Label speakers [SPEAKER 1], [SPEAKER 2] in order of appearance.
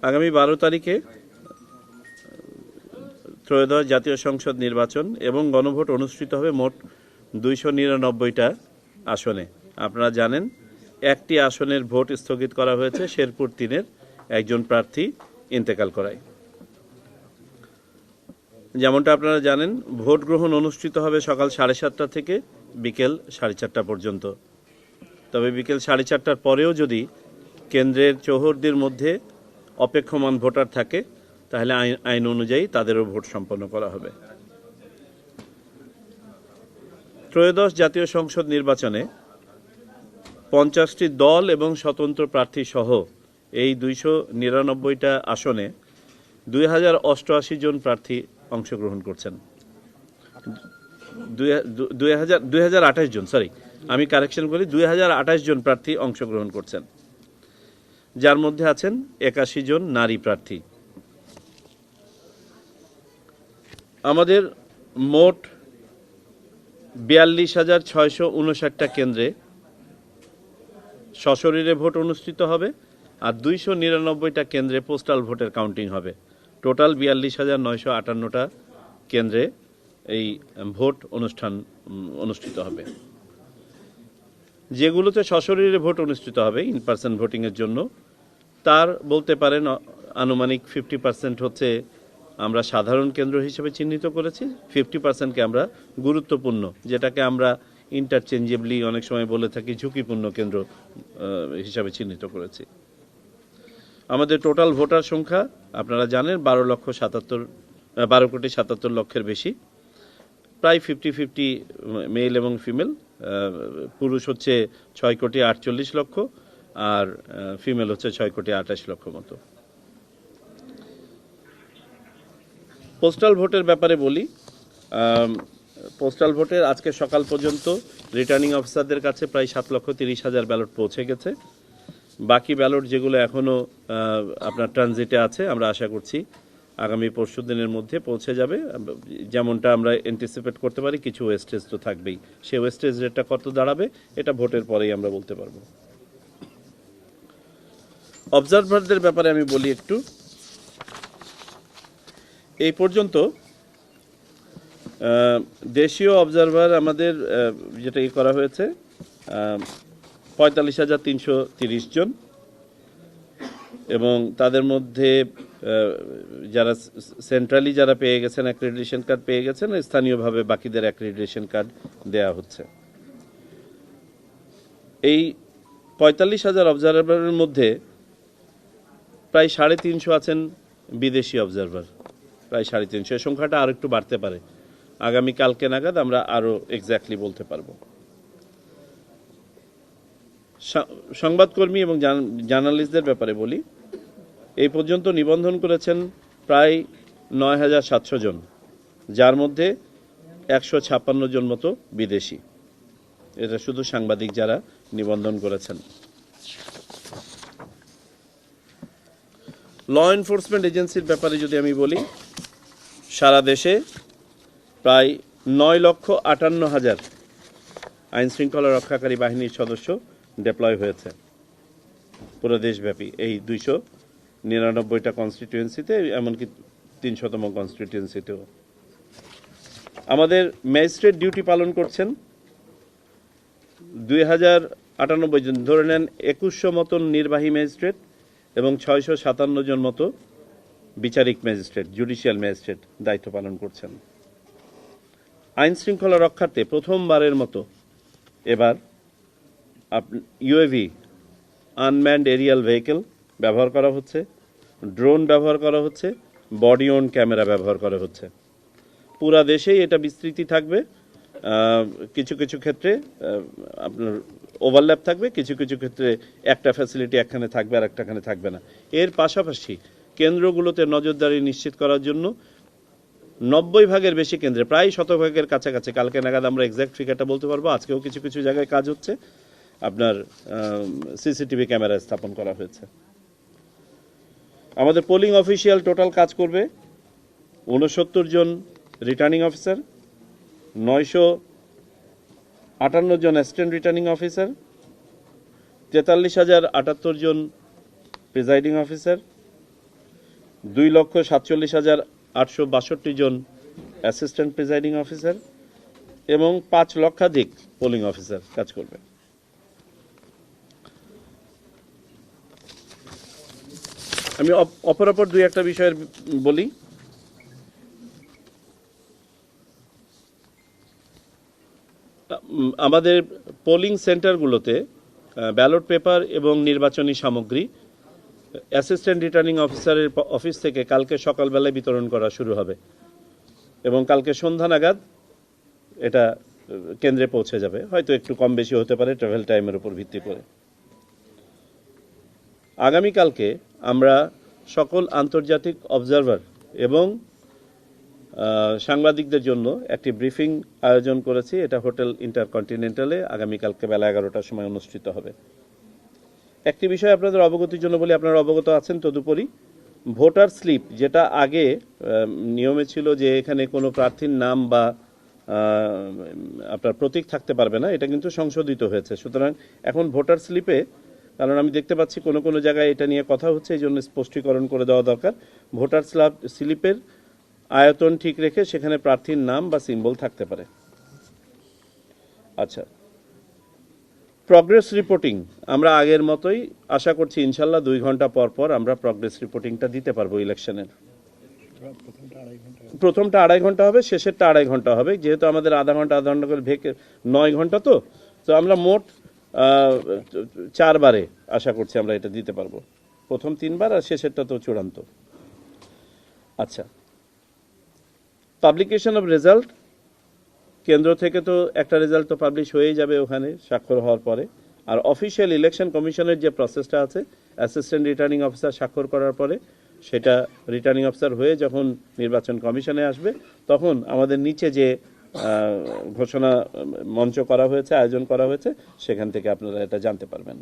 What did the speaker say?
[SPEAKER 1] আগামী 12 তারিখে ত্রয়োদশ জাতীয় সংসদ নির্বাচন এবং গণভোট অনুষ্ঠিত হবে মোট 299টা আসনে। আপনারা জানেন একটি আসনের ভোট স্থগিত করা হয়েছে শেরপুর 3-এর একজন প্রার্থী ইন্তেকাল করায়। যেমনটা আপনারা জানেন ভোট গ্রহণ অনুষ্ঠিত হবে সকাল 7:30 থেকে বিকেল 4:30 পর্যন্ত। তবে বিকেল 4:30টার পরেও যদি কেন্দ্রের চৌহদ্দির মধ্যে অপেক্ষমান ভোটার থাকে তাহলে আইন অনুযায়ী তাদেরও ভোট সম্পন্ন করা হবে। ত্রয়োদশ জাতীয় সংসদ নির্বাচনে 50টি দল এবং স্বতন্ত্র প্রার্থী সহ এই 299টা আসনে 2088 জন প্রার্থী অংশগ্রহণ করছেন। 2028 জন, আমি কারেকশন করি, 2028 জন প্রার্থী অংশগ্রহণ করছেন, যার মধ্যে আছেন 81 জন নারী প্রার্থী। আমাদের মোট 42,659টা কেন্দ্রে সশরীরে ভোট অনুষ্ঠিত হবে আর 299টা কেন্দ্রে পোস্টাল ভোটের কাউন্টিং হবে। টোটাল 42,958টা কেন্দ্রে এই ভোট অনুষ্ঠিত হবে। যেগুলোতে সশরীরে ভোট অনুষ্ঠিত হবে ইন পার্সন ভোটিংয়ের জন্য, তার বলতে পারেন আনুমানিক 50% হচ্ছে আমরা সাধারণ কেন্দ্র হিসেবে চিহ্নিত করেছি, 50%কে আমরা গুরুত্বপূর্ণ, যেটাকে আমরা ইন্টারচেঞ্জেবলি অনেক সময় বলে থাকি ঝুঁকিপূর্ণ কেন্দ্র হিসাবে চিহ্নিত করেছি। আমাদের টোটাল ভোটার সংখ্যা আপনারা জানেন 12,77,00,000 বেশি, প্রায় 50-50 মেল এবং ফিমেল। পুরুষ হচ্ছে 6,48,00,000 আর ফিমেল হচ্ছে 6,28,00,000 মতো। পোস্টাল ভোটের ব্যাপারে বলি, পোস্টাল ভোটের আজকে সকাল পর্যন্ত রিটার্নিং অফিসারদের কাছে প্রায় 7,30,000 ব্যালট পৌঁছে গেছে। বাকি ব্যালট যেগুলো এখনও আপনার ট্রানজিটে আছে, আমরা আশা করছি আগামী পরশু দিনের মধ্যে পৌঁছে যাবে। যেমনটা আমরা অ্যান্টিসিপেট করতে পারি কিছু ওয়েস্টেজ তো থাকবেই, সেই ওয়েস্টেজ রেটটা কত দাঁড়াবে এটা ভোটের পরেই আমরা বলতে পারবো। অবজারভারদের ব্যাপারে আমি বলি একটু। এই পর্যন্ত দেশীয় অবজারভার আমাদের যেটা করা হয়েছে 45,330 জন, এবং তাদের মধ্যে যারা সেন্ট্রালি যারা পেয়ে গেছেন অ্যাক্রেডিটেশন কার্ড পেয়ে গেছেন, স্থানীয়ভাবে বাকিদের অ্যাক্রেডিটেশন কার্ড দেয়া হচ্ছে। এই 45,000 অবজারভারের মধ্যে প্রায় 350 আছেন বিদেশি অবজারভার, প্রায় 350। এই সংখ্যাটা আরও একটু বাড়তে পারে, আগামী কালকে নাগাদ আমরা আরও এক্স্যাক্টলি বলতে পারবো। সংবাদকর্মী এবং জার্নালিস্টদের ব্যাপারে বলি, এই পর্যন্ত নিবন্ধন করেছেন প্রায় 9,700 জন, যার মধ্যে 156 জন মতো বিদেশি। এটা শুধু সাংবাদিক যারা নিবন্ধন করেছেন। ল এনফোর্সমেন্ট এজেন্সির ব্যাপারে যদি আমি বলি, সারা দেশে প্রায় 9,58,000 আইন শৃঙ্খলা রক্ষাকারী বাহিনীর সদস্য ডেপ্লয় হয়েছে পুরো দেশব্যাপী এই 299টা কনস্টিটিউয়েন্সিতে, এমনকি 300তম কনস্টিটিউয়েন্সিতেও। আমাদের ম্যাজিস্ট্রেট ডিউটি পালন করছেন 2,098 জন, ধরে নেন 2100 মতন নির্বাহী ম্যাজিস্ট্রেট এবং 657 জন মতো বিচারিক ম্যাজিস্ট্রেট, জুডিশিয়াল ম্যাজিস্ট্রেট দায়িত্ব পালন করছেন। আইন শৃঙ্খলা রক্ষার্থে প্রথমবারের মতো এবার ইউএভি, আনম্যান্ড এরিয়াল ভেহিকেল ব্যবহার করা হচ্ছে, ড্রোন ব্যবহার করা হচ্ছে, বডি অন ক্যামেরা ব্যবহার করা হচ্ছে। পুরা দেশেই এটা বিস্তৃতি থাকবে। কিছু কিছু ক্ষেত্রে আপনার ওভারল্যাপ থাকবে, কিছু কিছু ক্ষেত্রে একটা ফ্যাসিলিটি একখানে থাকবে আর একটাখানে থাকবে না। এর পাশাপাশি কেন্দ্রগুলোতে নজরদারি নিশ্চিত করার জন্য 90 ভাগের বেশি কেন্দ্রে, প্রায় 100 ভাগের কাছাকাছি, কালকে নাগাদ আমরা এক্স্যাক্ট ফিগারটা বলতে পারবো, আজকেও কিছু কিছু জায়গায় কাজ হচ্ছে, আপনার সিসিটিভি ক্যামেরা স্থাপন করা হয়েছে। আমাদের পোলিং অফিসিয়াল টোটাল কাজ করবে 69 জন রিটার্নিং অফিসার, 958 জন অ্যাসিস্ট্যান্ট রিটার্নিং অফিসার, 43,078 জন প্রিজাইডিং অফিসার, 2,47,862 জন অ্যাসিস্ট্যান্ট প্রিজাইডিং অফিসার এবং 5 লক্ষাধিক পোলিং অফিসার কাজ করবে। আমি অপরাপর দুই একটা বিষয়ের বলি। আমাদের পোলিং সেন্টারগুলোতে ব্যালট পেপার এবং নির্বাচনী সামগ্রী অ্যাসিস্ট্যান্ট রিটার্নিং অফিসারের অফিস থেকে কালকে সকালবেলায় বিতরণ করা শুরু হবে এবং কালকে সন্ধ্যা নাগাদ এটা কেন্দ্রে পৌঁছে যাবে, হয়তো একটু কম বেশি হতে পারে ট্রাভেল টাইমের উপর ভিত্তি করে। আগামীকালকে আমরা সকল আন্তর্জাতিক অবজারভার এবং সাংবাদিকদের জন্য একটি ব্রিফিং আয়োজন করেছি। এটা হোটেল ইন্টারকন্টিনেন্টালে আগামীকালকে বেলা 11টার সময় অনুষ্ঠিত হবে। একটি বিষয় আপনাদের অবগতির জন্য বলি, আপনারা অবগত আছেন তদুপরি ভোটার স্লিপ, যেটা আগে নিয়মে ছিল যে এখানে কোনো প্রার্থীর নাম বা আপনার প্রতীক থাকতে পারবে না, এটা কিন্তু সংশোধিত হয়েছে। সুতরাং এখন ভোটার স্লিপে, কারণ আমি দেখতে পাচ্ছি কোনো কোনো জায়গায় এটা নিয়ে কথা হচ্ছে, এই জন্য স্পষ্টীকরণ করে দেওয়া দরকার। ভোটার স্লিপের আয়তন ঠিক রেখে সেখানে প্রার্থীর নাম বা সিম্বল থাকতে পারে। আচ্ছা, প্রগ্রেস রিপোর্টিং আমরা আগের মতোই আশা করছি ইনশাল্লাহ 2 ঘন্টা পর পর আমরা প্রগ্রেস রিপোর্টিংটা দিতে পারবো ইলেকশনের। প্রথমটা 2.5 ঘন্টা হবে, শেষেরটা 2.5 ঘন্টা হবে, যেহেতু আমাদের আধা ঘন্টা করে 9 ঘন্টা, তো আমরা মোট 4 বারে আশা করছি আমরা এটা দিতে পারবো। প্রথম 3 বার আর শেষেরটা তো চূড়ান্ত। আচ্ছা, পাবলিকেশন অফ রেজাল্ট, কেন্দ্র থেকে তো একটা রেজাল্ট তো পাবলিশ হয়েই যাবে ওখানে স্বাক্ষর হওয়ার পরে। আর অফিসিয়াল ইলেকশন কমিশনের যে প্রসেসটা আছে, অ্যাসিস্ট্যান্ট রিটার্নিং অফিসার স্বাক্ষর করার পরে সেটা রিটার্নিং অফিসার হয়ে যখন নির্বাচন কমিশনে আসবে, তখন আমাদের নিচে যে ঘোষণা মঞ্চ করা হয়েছে, আয়োজন করা হয়েছে, সেখান থেকে আপনারা এটা জানতে পারবেন।